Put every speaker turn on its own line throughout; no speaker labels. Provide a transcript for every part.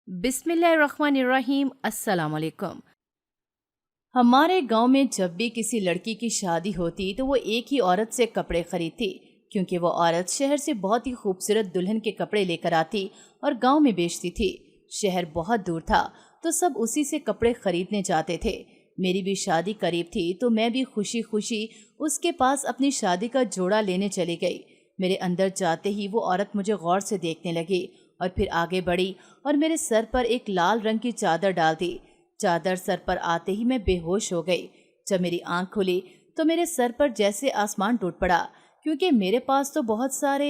बिस्मिल्लाहिर्रहमानिर्रहीम। अस्सलाम वालेकुम। हमारे गांव में जब भी किसी लड़की की शादी होती तो वो एक ही औरत से कपड़े खरीदती, क्योंकि वो औरत शहर से बहुत ही खूबसूरत दुल्हन के कपड़े लेकर आती और गांव में बेचती थी। शहर बहुत दूर था तो सब उसी से कपड़े खरीदने जाते थे। मेरी भी शादी करीब थी तो मैं भी खुशी खुशी उसके पास अपनी शादी का जोड़ा लेने चली गई। मेरे अंदर जाते ही वो औरत मुझे गौर से देखने लगी और फिर आगे बढ़ी और मेरे सर पर एक लाल रंग की चादर डाल दी। चादर सर पर आते ही मैं बेहोश हो गई। जब मेरी आंख खुली तो मेरे सर पर जैसे आसमान टूट पड़ा, क्योंकि मेरे पास तो बहुत सारे।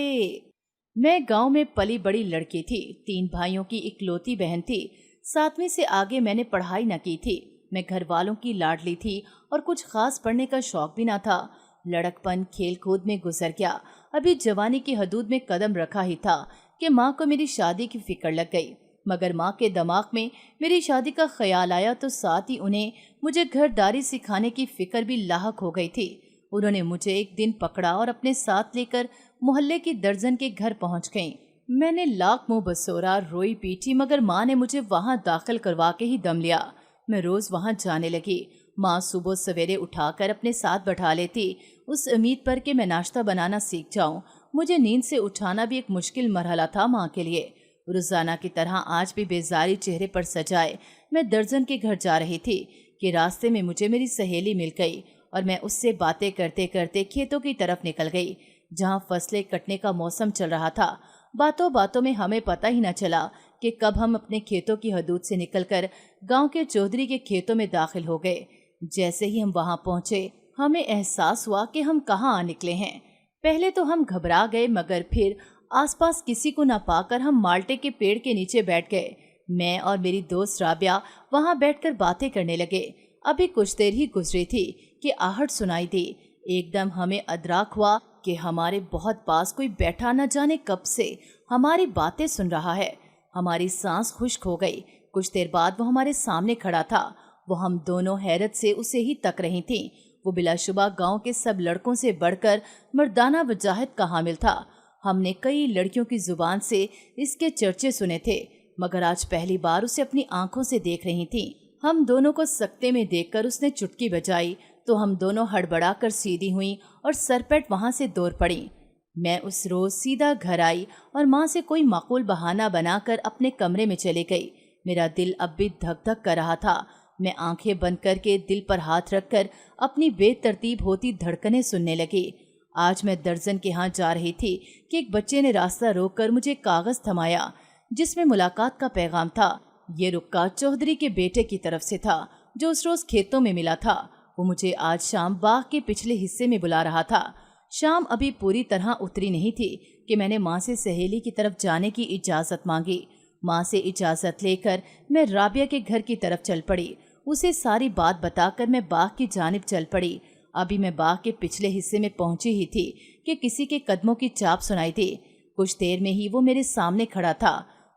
मैं गांव में पली बड़ी लड़की थी, 3 भाइयों की इकलौती बहन थी। 7वीं से आगे मैंने पढ़ाई न की थी। मैं घर वालों की लाडली थी और कुछ खास पढ़ने का शौक भी ना था। लड़कपन खेल कूद में गुजर गया। अभी जवानी की हदूद में कदम रखा ही था कि माँ को मेरी शादी की फिक्र लग गई। मगर माँ के दिमाग में मेरी शादी का ख्याल आया तो साथ ही उन्हें मुझे घरदारी सिखाने की फिक्र भी लाहक हो गई थी। उन्होंने मुझे एक दिन पकड़ा और अपने साथ लेकर मोहल्ले की दर्जन के घर पहुंच गईं। मैंने लाख मुंह बसोरा, रोई पीटी, मगर माँ ने मुझे वहां दाखिल करवा के ही दम लिया। मैं रोज वहां जाने लगी। माँ सुबह सवेरे उठाकर अपने साथ बैठा लेती, उस उम्मीद पर कि मैं नाश्ता बनाना सीख जाऊं। मुझे नींद से उठाना भी एक मुश्किल मरहला था माँ के लिए। रोजाना की तरह आज भी बेजारी चेहरे पर सजाए मैं दर्जन के घर जा रही थी कि रास्ते में मुझे मेरी सहेली मिल गई और मैं उससे बातें करते करते खेतों की तरफ निकल गई, जहाँ फसलें कटने का मौसम चल रहा था। बातों बातों में हमें पता ही न चला कि कब हम अपने खेतों की हदूद से निकलकर गांव के चौधरी के खेतों में दाखिल हो गए। जैसे ही हम वहां पहुंचे हमें एहसास हुआ कि हम कहाँ आ निकले हैं। पहले तो हम घबरा गए, मगर फिर आसपास किसी को न पाकर हम माल्टे के पेड़ के नीचे बैठ गए। मैं और मेरी दोस्त राबिया वहां बैठकर बातें करने लगे। अभी कुछ देर ही गुजरी थी कि आहट सुनाई दी। एकदम हमें अदराक हुआ कि हमारे बहुत पास कोई बैठा न जाने कब से हमारी बातें सुन रहा है। हमारी सांस खुश्क हो गई। कुछ देर बाद वो हमारे सामने खड़ा था। वो हम दोनों हैरत से उसे ही तक रही थीं। वो बिलाशुबा गांव के सब लड़कों से बढ़कर मर्दाना वजाहत का हामिल था। हमने कई लड़कियों की जुबान से इसके चर्चे सुने थे, मगर आज पहली बार उसे अपनी आंखों से देख रही थी। हम दोनों को सकते में देखकर उसने चुटकी बजाई तो हम दोनों हड़बड़ाकर सीधी हुई और सरपट वहां से दौड़ पड़ी। मैं उस रोज सीधा घर आई और माँ से कोई माकूल बहाना बनाकर अपने कमरे में चली गई। मेरा दिल अब भी धक धक कर रहा था। मैं आंखें बंद करके दिल पर हाथ रखकर अपनी बेतरतीब होती धड़कनें सुनने लगी। आज मैं दर्जन के यहाँ जा रही थी कि एक बच्चे ने रास्ता रोककर मुझे कागज थमाया, जिसमें मुलाकात का पैगाम था। ये रुक्का चौधरी के बेटे की तरफ से था, जो उस रोज खेतों में मिला था। वो मुझे आज शाम बाग के पिछले हिस्से में बुला रहा था। शाम अभी पूरी तरह उतरी नहीं थी कि मैंने माँ से सहेली की तरफ जाने की इजाजत मांगी। माँ से इजाजत लेकर मैं राबिया के घर की तरफ चल पड़ी। उसे सारी बात बताकर मैं बाग की जानिब चल पड़ी। अभी मैं बाग के पिछले हिस्से में पहुंची ही थी कि किसी के कदमों की चाप सुनाई दी। कुछ देर में ही वो मेरे सामने खड़ा था।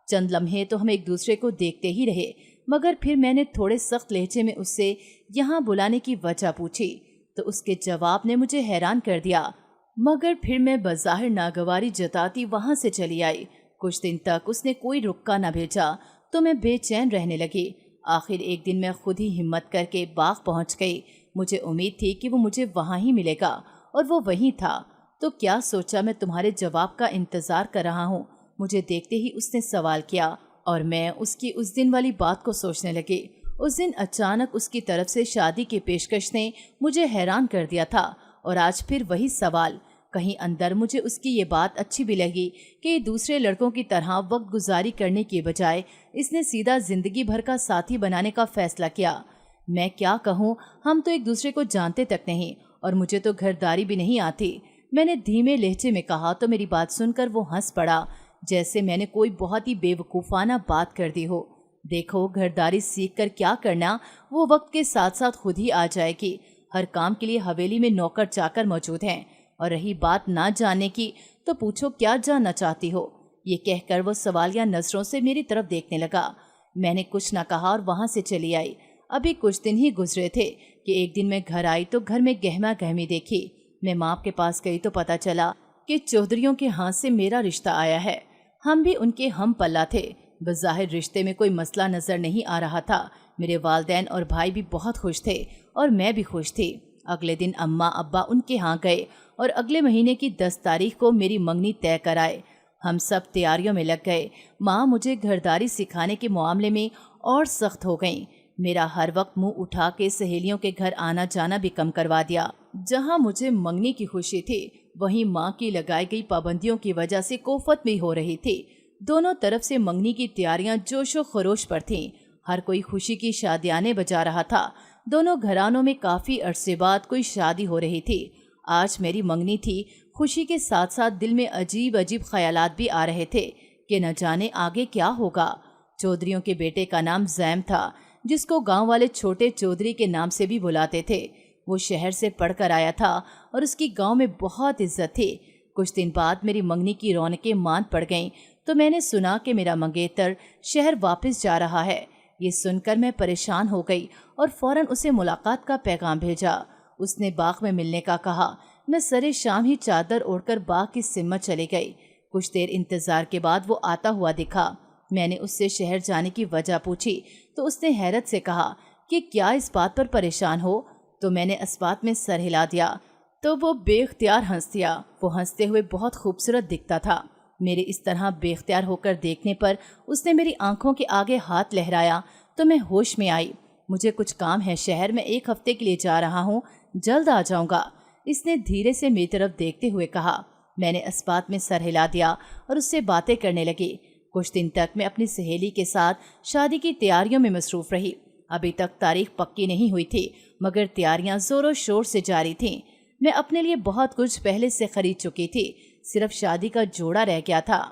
चंद लम्हे तो हम एक दूसरे को देखते ही रहे, मगर फिर मैंने थोड़े सख्त लहजे में उससे यहाँ बुलाने की वजह पूछी तो उसके जवाब ने मुझे हैरान कर दिया। मगर फिर मैं बज़ाहिर नागवारी जताती वहां से चली आई। कुछ दिन तक उसने कोई रुक्का न भेजा तो मैं बेचैन रहने लगी। आखिर एक दिन मैं खुद ही हिम्मत करके बाग पहुंच गई। मुझे उम्मीद थी कि वो मुझे वहां ही मिलेगा, और वो वहीं था। तो क्या सोचा मैं तुम्हारे जवाब का इंतजार कर रहा हूँ। मुझे देखते ही उसने सवाल किया और मैं उसकी उस दिन वाली बात को सोचने लगी। उस दिन अचानक उसकी तरफ से शादी की पेशकश ने मुझे हैरान कर दिया था, और आज फिर वही सवाल। कहीं अंदर मुझे उसकी ये बात अच्छी भी लगी कि दूसरे लड़कों की तरह वक्त गुजारी करने के बजाय इसने सीधा जिंदगी भर का साथी बनाने का फैसला किया। मैं क्या कहूँ, हम तो एक दूसरे को जानते तक नहीं, और मुझे तो घरदारी भी नहीं आती। मैंने धीमे लहजे में कहा तो मेरी बात सुनकर वो हंस पड़ा, जैसे मैंने कोई बहुत ही बेवकूफ़ाना बात कर दी हो। देखो, घरदारी सीख कर क्या करना, वो वक्त के साथ साथ खुद ही आ जाएगी। हर काम के लिए हवेली में नौकर चाकर मौजूद हैं। और रही बात ना जानने की, तो पूछो क्या जानना चाहती हो। ये कहकर वो सवालिया नजरों से मेरी तरफ देखने लगा। मैंने कुछ न कहा और वहां से चली आई। अभी कुछ दिन ही गुजरे थे कि एक दिन मैं घर आई तो घर में गहमा गहमी देखी। मैं माँ के पास गई तो पता चला कि चौधरियों के हाथ से मेरा रिश्ता आया है। हम भी उनके हम पल्ला थे। بظاہر رشتے میں کوئی مسئلہ نظر نہیں آ رہا تھا۔ میرے والدین اور بھائی بھی بہت خوش تھے اور میں بھی خوش تھی۔ اگلے دن اماں ابا ان کے ہاں گئے اور اگلے مہینے کی 10 تاریخ کو میری منگنی طے کرائے۔ ہم سب تیاریوں میں لگ گئے۔ ماں مجھے گھرداری سکھانے کے معاملے میں اور سخت ہو گئیں۔ میرا ہر وقت منہ اٹھا کے سہیلیوں کے گھر آنا جانا بھی کم کروا دیا۔ جہاں مجھے منگنی کی خوشی تھی، وہیں ماں کی لگائی گئی پابندیوں کی وجہ سے کوفت بھی ہو رہی تھی۔ دونوں طرف سے منگنی کی تیاریاں جوش و خروش پر تھیں۔ ہر کوئی خوشی کی شادیانے بجا رہا تھا۔ دونوں گھرانوں میں کافی عرصے بعد کوئی شادی ہو رہی تھی۔ آج میری منگنی تھی۔ خوشی کے ساتھ ساتھ دل میں عجیب عجیب خیالات بھی آ رہے تھے کہ نہ جانے آگے کیا ہوگا۔ چودھریوں کے بیٹے کا نام زیم تھا، جس کو گاؤں والے چھوٹے چودھری کے نام سے بھی بلاتے تھے۔ وہ شہر سے پڑھ کر آیا تھا اور اس کی گاؤں میں بہت عزت تھی۔ کچھ دن بعد میری منگنی کی رونقیں ماند پڑ گئیں تو میں نے سنا کہ میرا منگیتر شہر واپس جا رہا ہے۔ یہ سن کر میں پریشان ہو گئی اور فوراً اسے ملاقات کا پیغام بھیجا۔ اس نے باغ میں ملنے کا کہا۔ میں سرے شام ہی چادر اوڑھ کر باغ کی سمت چلی گئی۔ کچھ دیر انتظار کے بعد وہ آتا ہوا دکھا۔ میں نے اس سے شہر جانے کی وجہ پوچھی تو اس نے حیرت سے کہا کہ کیا اس بات پر پریشان ہو؟ تو میں نے اس بات میں سر ہلا دیا تو وہ بے اختیار ہنس دیا۔ وہ ہنستے ہوئے بہت خوبصورت دکھتا تھا۔ میرے اس طرح بے اختیار ہو کر دیکھنے پر اس نے میری آنکھوں کے آگے ہاتھ لہرایا تو میں ہوش میں آئی۔ مجھے کچھ کام ہے شہر میں، 1 ہفتے کے لیے جا رہا ہوں، جلد آ جاؤں گا۔ اس نے دھیرے سے میری طرف دیکھتے ہوئے کہا۔ میں نے اس بات میں سر ہلا دیا اور اس سے باتیں کرنے لگی۔ کچھ دن تک میں اپنی سہیلی کے ساتھ شادی کی تیاریوں میں مصروف رہی۔ ابھی تک تاریخ پکی نہیں ہوئی تھی، مگر تیاریاں زور و شور سے جاری تھیں۔ میں اپنے لیے بہت کچھ پہلے سے خرید چکی تھی، صرف شادی کا جوڑا رہ گیا تھا۔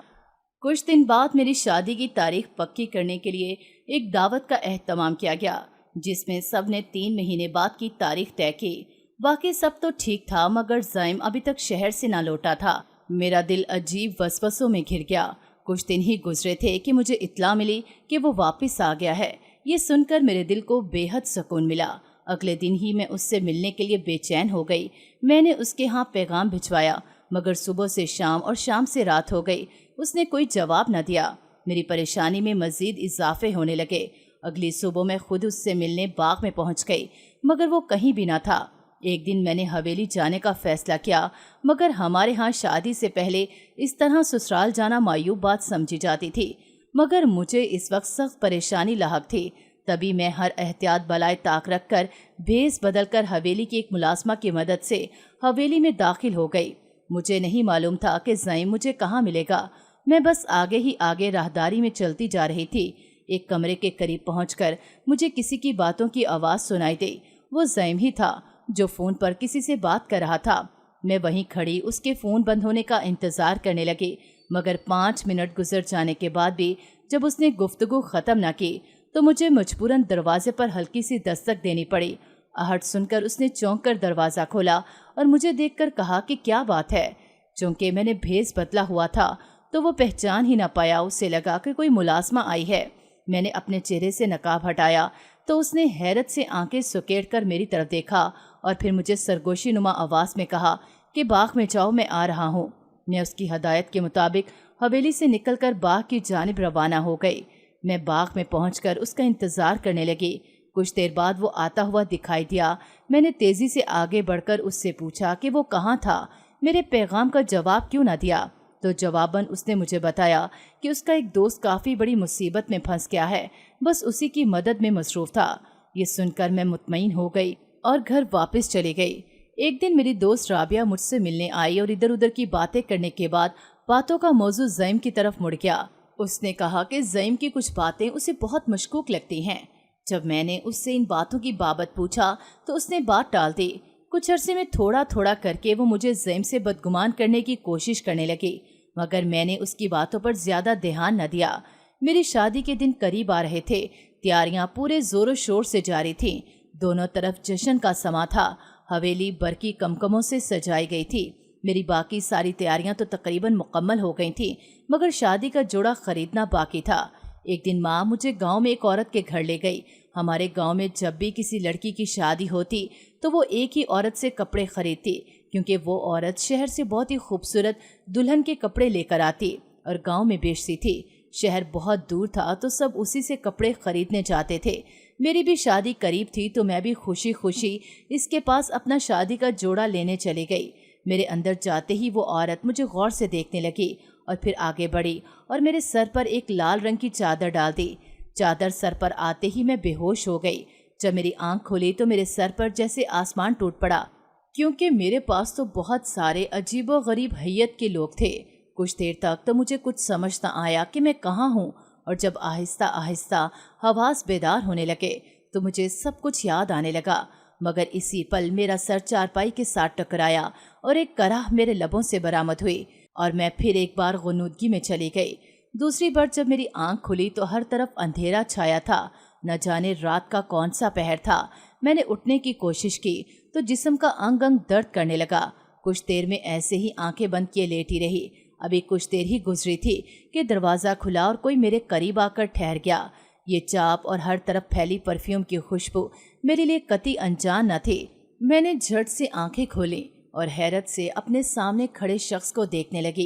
کچھ دن بعد میری شادی کی تاریخ پکی کرنے کے لیے ایک دعوت کا اہتمام کیا گیا، جس میں سب نے 3 مہینے بعد کی تاریخ طے کی۔ باقی سب تو ٹھیک تھا، مگر زائم ابھی تک شہر سے نہ لوٹا تھا۔ میرا دل عجیب وسوسوں میں گھر گیا۔ کچھ دن ہی گزرے تھے کہ مجھے اطلاع ملی کہ وہ واپس آ گیا ہے۔ یہ سن کر میرے دل کو بے حد سکون ملا۔ اگلے دن ہی میں اس سے ملنے کے لیے بے چین ہو گئی۔ میں نے اس کے ہاں پیغام بھجوایا، مگر صبح سے شام اور شام سے رات ہو گئی، اس نے کوئی جواب نہ دیا۔ میری پریشانی میں مزید اضافے ہونے لگے۔ اگلی صبح میں خود اس سے ملنے باغ میں پہنچ گئی، مگر وہ کہیں بھی نہ تھا۔ ایک دن میں نے حویلی جانے کا فیصلہ کیا، مگر ہمارے ہاں شادی سے پہلے اس طرح سسرال جانا معیوب بات سمجھی جاتی تھی۔ مگر مجھے اس وقت سخت پریشانی لاحق تھی۔ تبھی میں ہر احتیاط بالائے طاق رکھ کر بھیس بدل کر حویلی کی ایک ملازمہ کی مدد سے حویلی میں داخل ہو گئی۔ مجھے نہیں معلوم تھا کہ زائم مجھے کہاں ملے گا۔ میں بس آگے ہی آگے راہداری میں چلتی جا رہی تھی۔ ایک کمرے کے قریب پہنچ کر مجھے کسی کی باتوں کی آواز سنائی دی۔ وہ زائم ہی تھا جو فون پر کسی سے بات کر رہا تھا۔ میں وہیں کھڑی اس کے فون بند ہونے کا انتظار کرنے لگی، مگر 5 منٹ گزر جانے کے بعد بھی جب اس نے گفتگو ختم نہ کی تو مجھے مجبوراً دروازے پر ہلکی سی دستک دینی پڑی۔ آہٹ سن کر اس نے چونک کر دروازہ کھولا اور مجھے دیکھ کر کہا کہ کیا بات ہے۔ چونکہ میں نے بھیس بدلا ہوا تھا تو وہ پہچان ہی نہ پایا۔ اسے لگا کہ کوئی ملازمہ آئی ہے۔ میں نے اپنے چہرے سے نقاب ہٹایا تو اس نے حیرت سے آنکھیں سکیڑ کر میری طرف دیکھا اور پھر مجھے سرگوشی نما آواز میں کہا کہ باغ میں جاؤ، میں آ رہا ہوں۔ میں اس کی ہدایت کے مطابق حویلی سے نکل کر باغ کی جانب روانہ ہو گئی۔ میں باغ میں پہنچ کر اس کا انتظار کرنے لگی۔ کچھ دیر بعد وہ آتا ہوا دکھائی دیا۔ میں نے تیزی سے آگے بڑھ کر اس سے پوچھا کہ وہ کہاں تھا، میرے پیغام کا جواب کیوں نہ دیا؟ تو جواباً اس نے مجھے بتایا کہ اس کا ایک دوست کافی بڑی مصیبت میں پھنس گیا ہے، بس اسی کی مدد میں مصروف تھا۔ یہ سن کر میں مطمئن ہو گئی اور گھر واپس چلی گئی۔ ایک دن میری دوست رابعہ مجھ سے ملنے آئی اور ادھر ادھر کی باتیں کرنے کے بعد باتوں کا موضوع زائم کی طرف مڑ گیا۔ اس نے کہا کہ زائم کی کچھ باتیں اسے بہت مشکوک لگتی ہیں۔ جب میں نے اس سے ان باتوں کی بابت پوچھا تو اس نے بات ٹال دی۔ کچھ عرصے میں تھوڑا تھوڑا کر کے وہ مجھے زائم سے بدگمان کرنے کی کوشش کرنے لگی، مگر میں نے اس کی باتوں پر زیادہ دھیان نہ دیا۔ میری شادی کے دن قریب آ رہے تھے۔ تیاریاں پورے زور و شور سے جاری تھیں۔ دونوں طرف جشن کا سما تھا۔ حویلی برقی کمکموں سے سجائی گئی تھی۔ میری باقی ساری تیاریاں تو تقریباً مکمل ہو گئی تھیں، مگر شادی کا جوڑا خریدنا باقی تھا۔ ایک دن ماں مجھے گاؤں میں ایک عورت کے گھر لے گئی۔ ہمارے گاؤں میں جب بھی کسی لڑکی کی شادی ہوتی تو وہ ایک ہی عورت سے کپڑے خریدتی، کیونکہ وہ عورت شہر سے بہت ہی خوبصورت دلہن کے کپڑے لے کر آتی اور گاؤں میں بیچتی تھی۔ शहर बहुत दूर था तो सब उसी से कपड़े खरीदने जाते थे। मेरी भी शादी करीब थी तो मैं भी खुशी खुशी इसके पास अपना शादी का जोड़ा लेने चली गई। मेरे अंदर जाते ही वो औरत मुझे गौर से देखने लगी और फिर आगे बढ़ी और मेरे सर पर एक लाल रंग की चादर डाल दी। चादर सर पर आते ही मैं बेहोश हो गई। जब मेरी आंख खुली तो मेरे सर पर जैसे आसमान टूट पड़ा, क्योंकि मेरे पास तो बहुत सारे अजीबोगरीब हैयत के लोग थे। कुछ देर तक तो मुझे कुछ समझ न आया कि मैं कहाँ हूँ, और जब आहिस्ता आहिस्ता हवास बेदार होने लगे तो मुझे सब कुछ याद आने लगा। मगर इसी पल मेरा सर चारपाई के साथ टकराया और एक कराह मेरे लबों से बरामद हुई और मैं फिर एक बार गुनूदगी में चली गई। दूसरी बार जब मेरी आंख खुली तो हर तरफ अंधेरा छाया था। न जाने रात का कौन सा पहर था। मैंने उठने की कोशिश की तो जिस्म का अंग अंग दर्द करने लगा। कुछ देर में ऐसे ही आंखें बंद किए लेटी रही। अभी कुछ देर ही गुजरी थी कि दरवाज़ा खुला और कोई मेरे करीब आकर ठहर गया। ये चाप और हर तरफ फैली परफ्यूम की खुशबू मेरे लिए कतई अनजान न थी। मैंने झट से आंखें खोली और हैरत से अपने सामने खड़े शख्स को देखने लगी।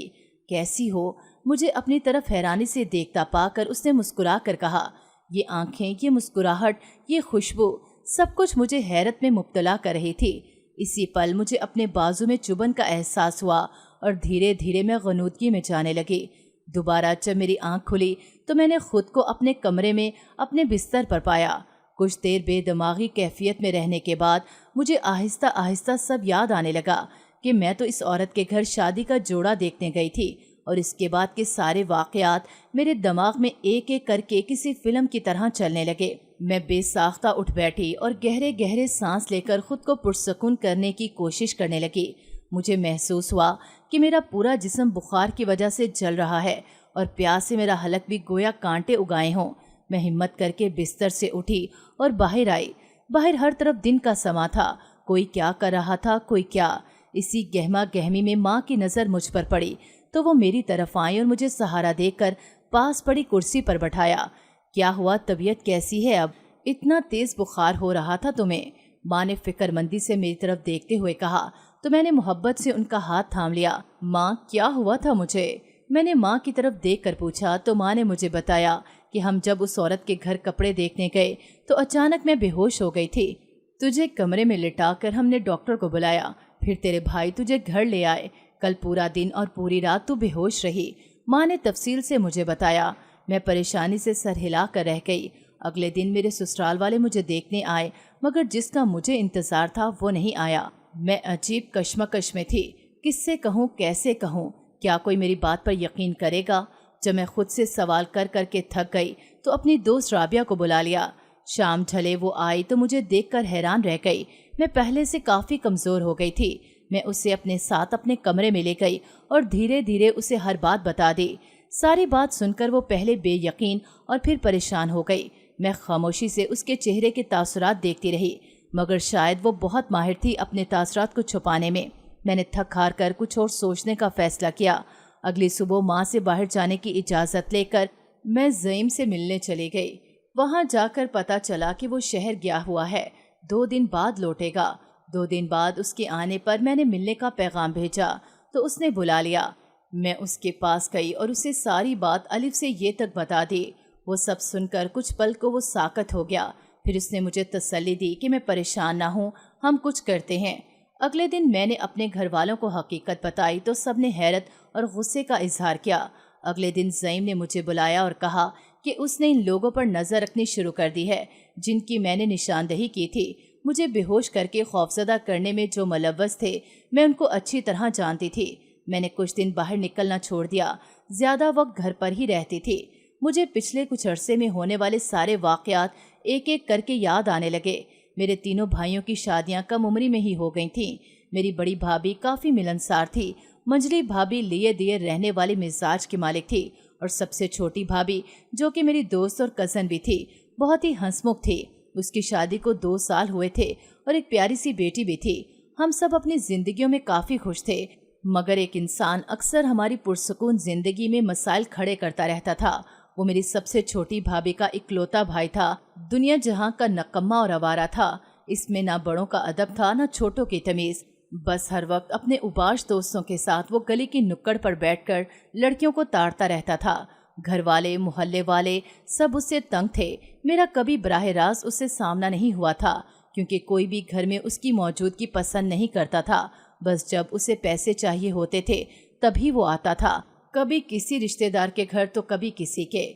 कैसी हो? मुझे अपनी तरफ हैरानी से देखता पाकर उसने मुस्कुरा कर कहा। ये आंखें, ये मुस्कुराहट, ये खुशबू, सब कुछ मुझे हैरत में मुब्तला कर रही थी। इसी पल मुझे अपने बाजू में चुभन का एहसास हुआ और धीरे धीरे मैं गनूदगी में जाने लगी। दोबारा जब मेरी आंख खुली तो मैंने खुद को अपने कमरे में अपने बिस्तर पर पाया। कुछ देर बेदिमागी कैफियत में रहने के बाद मुझे आहिस्ता आहिस्ता सब याद आने लगा कि मैं तो इस औरत के घर शादी का जोड़ा देखने गई थी, और इसके बाद के सारे वाक़यात मेरे दिमाग में एक एक करके किसी फिल्म की तरह चलने लगे। मैं बेसाख्ता उठ बैठी और गहरे गहरे सांस लेकर खुद को पुरसकून करने की कोशिश करने लगी। मुझे महसूस हुआ कि मेरा पूरा जिस्म बुखार की वजह से जल रहा है और प्यास से मेरा हलक भी गोया कांटे उगाए हों। मैं हिम्मत करके बिस्तर से उठी और बाहर आई। बाहर हर तरफ दिन का समा था। कोई क्या कर रहा था, कोई क्या। इसी गहमा गहमी में माँ की नज़र मुझ पर पड़ी तो वो मेरी तरफ आई और मुझे सहारा देकर पास पड़ी कुर्सी पर बैठाया। क्या हुआ, तबीयत कैसी है अब? इतना तेज़ बुखार हो रहा था तुम्हें? माँ ने फिक्रमंदी से मेरी तरफ देखते हुए कहा तो मैंने मोहब्बत से उनका हाथ थाम लिया। माँ, क्या हुआ था मुझे? मैंने माँ की तरफ देख कर पूछा तो माँ ने मुझे बताया कि हम जब उस औरत के घर कपड़े देखने गए तो अचानक मैं बेहोश हो गई थी। तुझे कमरे में लिटाकर हमने डॉक्टर को बुलाया, फिर तेरे भाई तुझे घर ले आए। कल पूरा दिन और पूरी रात तू बेहोश रही। माँ ने तफसील से मुझे बताया। मैं परेशानी से सर हिला कर रह गई। अगले दिन मेरे ससुराल वाले मुझे देखने आए, मगर जिसका मुझे इंतज़ार था वो नहीं आया। मैं अजीब कश्मकश में थी। किससे कहूँ, कैसे कहूँ? क्या कोई मेरी बात पर यकीन करेगा? जब मैं खुद से सवाल कर कर के थक गई तो अपनी दोस्त राबिया को बुला लिया। शाम ढले वो आई तो मुझे देखकर हैरान रह गई। मैं पहले से काफ़ी कमज़ोर हो गई थी। मैं उसे अपने साथ अपने कमरे में ले गई और धीरे धीरे उसे हर बात बता दी। सारी बात सुनकर वो पहले बेयकीन और फिर परेशान हो गई। मैं खामोशी से उसके चेहरे के तासुरात देखती रही, मगर शायद वो बहुत माहिर थी अपने तासुरात को छुपाने में। मैंने थक हार कर कुछ और सोचने का फैसला किया। अगली सुबह माँ से बाहर जाने की इजाज़त लेकर मैं ज़ईम से मिलने चली गई। वहाँ जाकर पता चला कि वो शहर गया हुआ है, 2 दिन बाद लौटेगा। 2 दिन बाद उसके आने पर मैंने मिलने का पैगाम भेजा तो उसने बुला लिया। मैं उसके पास गई और उसे सारी बात अलिफ से ये तक बता दी। वो सब सुनकर कुछ पल को वो साकत हो गया। फिर उसने मुझे तसल्ली दी कि मैं परेशान ना हूँ, हम कुछ करते हैं। अगले दिन मैंने अपने घर वालों को हकीकत बताई तो सब ने हैरत और गुस्से का इजहार किया। अगले दिन ज़ईम ने मुझे बुलाया और कहा कि उसने इन लोगों पर नज़र रखनी शुरू कर दी है जिनकी मैंने निशानदही की थी। मुझे बेहोश करके खौफजदा करने में जो मुलव्वस थे मैं उनको अच्छी तरह जानती थी। मैंने कुछ दिन बाहर निकलना छोड़ दिया, ज़्यादा वक्त घर पर ही रहती थी। मुझे पिछले कुछ अरसे में होने वाले सारे वाक़यात एक एक करके याद आने लगे। मेरे तीनों भाइयों की शादियां कम उम्री में ही हो गई थीं। मेरी बड़ी भाभी काफ़ी मिलनसार थी। मंजली भाभी लिए दिए रहने वाले मिजाज की मालिक थी, और सबसे छोटी भाभी जो कि मेरी दोस्त और कज़न भी थी, बहुत ही हंसमुख थी। उसकी शादी को 2 साल हुए थे और एक प्यारी सी बेटी भी थी। हम सब अपनी जिंदगियों में काफ़ी खुश थे, मगर एक इंसान अक्सर हमारी पुरसुकून जिंदगी में मसाइल खड़े करता रहता था। वो मेरी सबसे छोटी भाभी का इकलौता भाई था। दुनिया जहां का नकम्मा और आवारा था। इसमें ना बड़ों का अदब था, ना छोटों की तमीज़। बस हर वक्त अपने उबाश दोस्तों के साथ वो गली की नुक्कड़ पर बैठकर लड़कियों को ताड़ता रहता था। گھر والے محلے والے سب اس سے تنگ تھے۔ میرا کبھی براہ راست اس سے سامنا نہیں ہوا تھا کیونکہ کوئی بھی گھر میں اس کی موجودگی پسند نہیں کرتا تھا۔ بس جب اسے پیسے چاہیے ہوتے تھے تبھی وہ آتا تھا، کبھی کسی رشتہ دار کے گھر تو کبھی کسی کے۔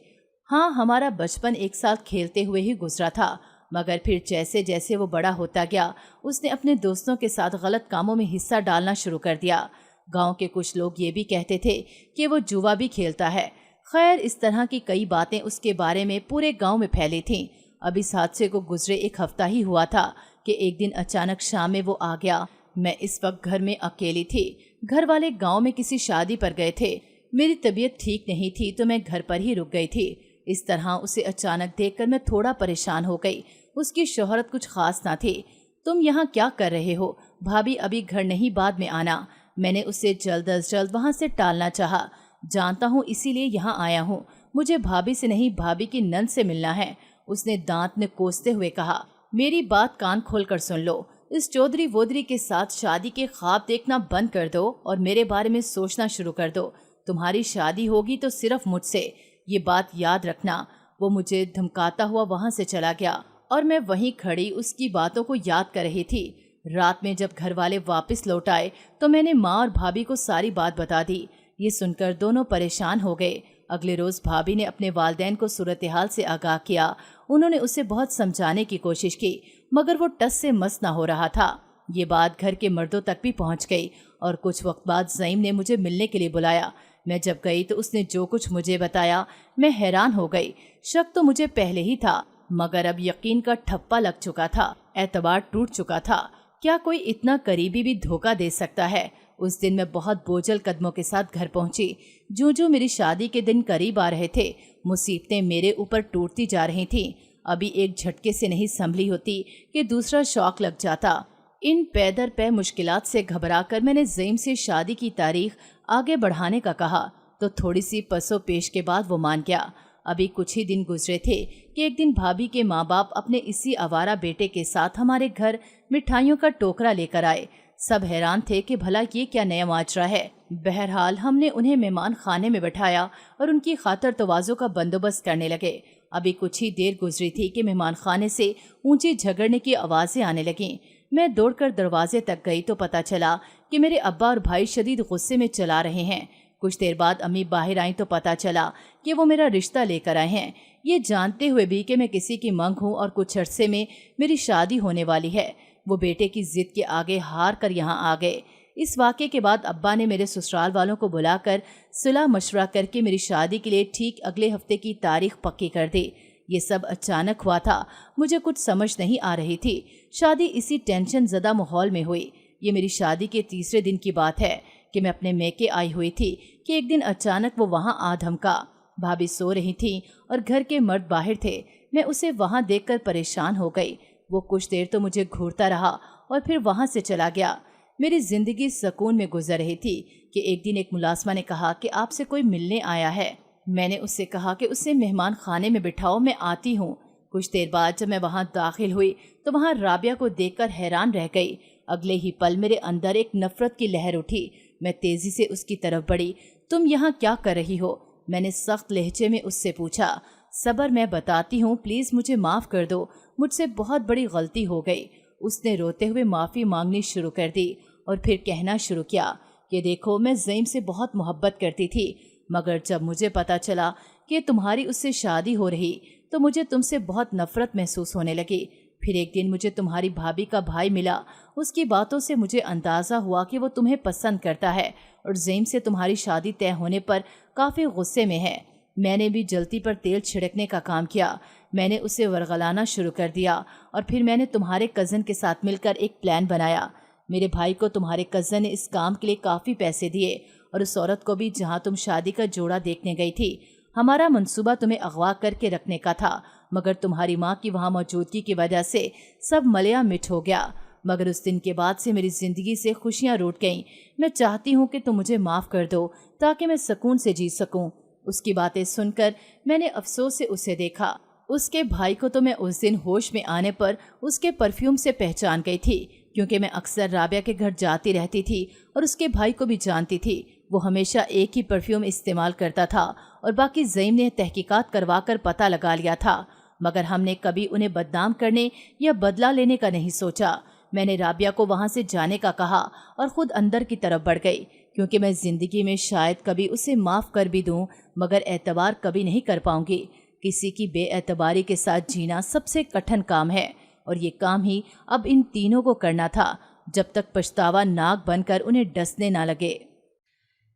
ہاں، ہمارا بچپن ایک ساتھ کھیلتے ہوئے ہی گزرا تھا، مگر پھر جیسے جیسے وہ بڑا ہوتا گیا اس نے اپنے دوستوں کے ساتھ غلط کاموں میں حصہ ڈالنا شروع کر دیا۔ گاؤں کے کچھ لوگ یہ بھی کہتے تھے کہ وہ جوا بھی کھیلتا ہے۔ خیر، اس طرح کی کئی باتیں اس کے بارے میں پورے گاؤں میں پھیلی تھیں۔ اب اس حادثے کو گزرے ایک ہفتہ ہی ہوا تھا کہ ایک دن اچانک شام میں وہ آ گیا۔ میں اس وقت گھر میں اکیلی تھی۔ گھر والے گاؤں میں کسی شادی پر گئے تھے۔ میری طبیعت ٹھیک نہیں تھی تو میں گھر پر ہی رک گئی تھی۔ اس طرح اسے اچانک دیکھ کر میں تھوڑا پریشان ہو گئی۔ اس کی شہرت کچھ خاص نہ تھی۔ تم یہاں کیا کر رہے ہو؟ بھابھی ابھی گھر نہیں، بعد میں آنا۔ میں نے اسے جلد از جلد وہاں سے ٹالنا چاہا۔ جانتا ہوں اسی لیے یہاں آیا ہوں، مجھے بھابھی سے نہیں بھابھی کی نند سے ملنا ہے، اس نے دانت میں کوستے ہوئے کہا۔ میری بات کان کھول کر سن لو، اس چودھری وودری کے ساتھ شادی کے خواب دیکھنا بند کر دو اور میرے بارے میں سوچنا شروع کر دو۔ تمہاری شادی ہوگی تو صرف مجھ سے، یہ بات یاد رکھنا۔ وہ مجھے دھمکاتا ہوا وہاں سے چلا گیا اور میں وہیں کھڑی اس کی باتوں کو یاد کر رہی تھی۔ رات میں جب گھر والے واپس لوٹ آئے تو میں نے ماں اور بھابھی کو ساری بات بتا دی۔ یہ سن کر دونوں پریشان ہو گئے۔ اگلے روز بھابھی نے اپنے والدین کو صورتحال سے آگاہ کیا۔ انہوں نے اسے بہت سمجھانے کی کوشش کی مگر وہ ٹس سے مس نہ ہو رہا تھا۔ یہ بات گھر کے مردوں تک بھی پہنچ گئی اور کچھ وقت بعد زعیم نے مجھے ملنے کے لیے بلایا۔ میں جب گئی تو اس نے جو کچھ مجھے بتایا میں حیران ہو گئی۔ شک تو مجھے پہلے ہی تھا مگر اب یقین کا ٹھپا لگ چکا تھا، اعتبار ٹوٹ چکا تھا۔ کیا کوئی اتنا قریبی بھی دھوکہ دے سکتا ہے؟ اس دن میں بہت بوجھل قدموں کے ساتھ گھر پہنچی۔ جو میری شادی کے دن قریب آ رہے تھے مصیبتیں میرے اوپر ٹوٹتی جا رہی تھیں۔ ابھی ایک جھٹکے سے نہیں سنبھلی ہوتی کہ دوسرا شوق لگ جاتا۔ ان پے در پے مشکلات سے گھبرا کر میں نے زعیم سے شادی کی تاریخ آگے بڑھانے کا کہا تو تھوڑی سی پس و پیش کے بعد وہ مان گیا۔ ابھی کچھ ہی دن گزرے تھے کہ ایک دن بھابھی کے ماں باپ اپنے اسی آوارہ بیٹے کے ساتھ ہمارے گھر مٹھائیوں کا ٹوکرا لے کر آئے۔ سب حیران تھے کہ بھلا یہ کیا نیا ماجرا ہے۔ بہرحال ہم نے انہیں مہمان خانے میں بٹھایا اور ان کی خاطر تواضع کا بندوبست کرنے لگے۔ ابھی کچھ ہی دیر گزری تھی کہ مہمان خانے سے اونچی جھگڑنے کی آوازیں آنے لگیں۔ میں دوڑ کر دروازے تک گئی تو پتہ چلا کہ میرے ابا اور بھائی شدید غصے میں چلا رہے ہیں۔ کچھ دیر بعد امی باہر آئیں تو پتہ چلا کہ وہ میرا رشتہ لے کر آئے ہیں، یہ جانتے ہوئے بھی کہ میں کسی کی منگ ہوں اور کچھ عرصے میں میری شادی ہونے والی ہے۔ وہ بیٹے کی ضد کے آگے ہار کر یہاں آ گئے۔ اس واقعے کے بعد ابا نے میرے سسرال والوں کو بلا کر صلاح مشورہ کر کے میری شادی کے لیے ٹھیک اگلے ہفتے کی تاریخ پکی کر دی۔ یہ سب اچانک ہوا تھا، مجھے کچھ سمجھ نہیں آ رہی تھی۔ شادی اسی ٹینشن زدہ ماحول میں ہوئی۔ یہ میری شادی کے تیسرے دن کی بات ہے کہ میں اپنے میکے آئی ہوئی تھی کہ ایک دن اچانک وہ وہاں آ دھمکا۔ بھابھی سو رہی تھیں اور گھر کے مرد باہر تھے۔ میں اسے وہاں دیکھ کر پریشان ہو گئی۔ وہ کچھ دیر تو مجھے گھورتا رہا اور پھر وہاں سے چلا گیا۔ میری زندگی سکون میں گزر رہی تھی کہ ایک دن ایک ملازمہ نے کہا کہ آپ سے کوئی ملنے آیا ہے۔ میں نے اس سے کہا کہ اسے مہمان خانے میں بٹھاؤ، میں آتی ہوں۔ کچھ دیر بعد جب میں وہاں داخل ہوئی تو وہاں رابعہ کو دیکھ کر حیران رہ گئی۔ اگلے ہی پل میرے اندر ایک نفرت کی لہر اٹھی۔ میں تیزی سے اس کی طرف بڑھی۔ تم یہاں کیا کر رہی ہو؟ میں نے سخت لہجے میں اس سے پوچھا۔ صبر، میں بتاتی ہوں، پلیز مجھے معاف کر دو، مجھ سے بہت بڑی غلطی ہو گئی۔ اس نے روتے ہوئے معافی مانگنی شروع کر دی اور پھر کہنا شروع کیا کہ دیکھو، میں زعیم سے بہت محبت کرتی تھی مگر جب مجھے پتا چلا کہ تمہاری اس سے شادی ہو رہی تو مجھے تم سے بہت نفرت محسوس ہونے لگی۔ پھر ایک دن مجھے تمہاری بھابھی کا بھائی ملا۔ اس کی باتوں سے مجھے اندازہ ہوا کہ وہ تمہیں پسند کرتا ہے اور زعیم سے تمہاری شادی طے ہونے پر کافی غصے میں ہے۔ میں نے بھی جلتی پر تیل چھڑکنے کا کام کیا۔ میں نے اسے ورغلانا شروع کر دیا اور پھر میں نے تمہارے کزن کے ساتھ مل کر ایک پلان بنایا۔ میرے بھائی کو تمہارے کزن نے اس کام کے لیے کافی پیسے دیے اور اس عورت کو بھی جہاں تم شادی کا جوڑا دیکھنے گئی تھی۔ ہمارا منصوبہ تمہیں اغوا کر کے رکھنے کا تھا مگر تمہاری ماں کی وہاں موجودگی کی وجہ سے سب ملیا مٹ ہو گیا۔ مگر اس دن کے بعد سے میری زندگی سے خوشیاں روٹ گئیں۔ میں چاہتی ہوں کہ تم مجھے معاف کر دو تاکہ میں سکون سے جی سکوں۔ اس کی باتیں سن کر میں نے افسوس سے اسے دیکھا۔ اس کے بھائی کو تو میں اس دن ہوش میں آنے پر اس کے پرفیوم سے پہچان گئی تھی کیونکہ میں اکثر رابعہ کے گھر جاتی رہتی تھی اور اس کے بھائی کو بھی جانتی تھی۔ वो हमेशा एक ही परफ्यूम इस्तेमाल करता था और बाकी ज़ईम ने तहकीकात करवा कर पता लगा लिया था, मगर हमने कभी उन्हें बदनाम करने या बदला लेने का नहीं सोचा। मैंने राबिया को वहाँ से जाने का कहा और ख़ुद अंदर की तरफ बढ़ गई, क्योंकि मैं ज़िंदगी में शायद कभी उसे माफ़ कर भी दूँ, मगर एतबार कभी नहीं कर पाऊँगी। किसी की बेएतबारी के साथ जीना सबसे कठिन काम है, और ये काम ही अब इन तीनों को करना था, जब तक पछतावा नाक बनकर उन्हें डसने ना लगे।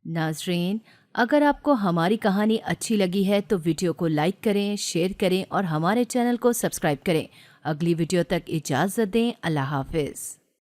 नाज़रीन, अगर आपको हमारी कहानी अच्छी लगी है तो वीडियो को लाइक करें, शेयर करें और हमारे चैनल को सब्सक्राइब करें। अगली वीडियो तक इजाज़त दें। अल्लाह हाफ़िज़।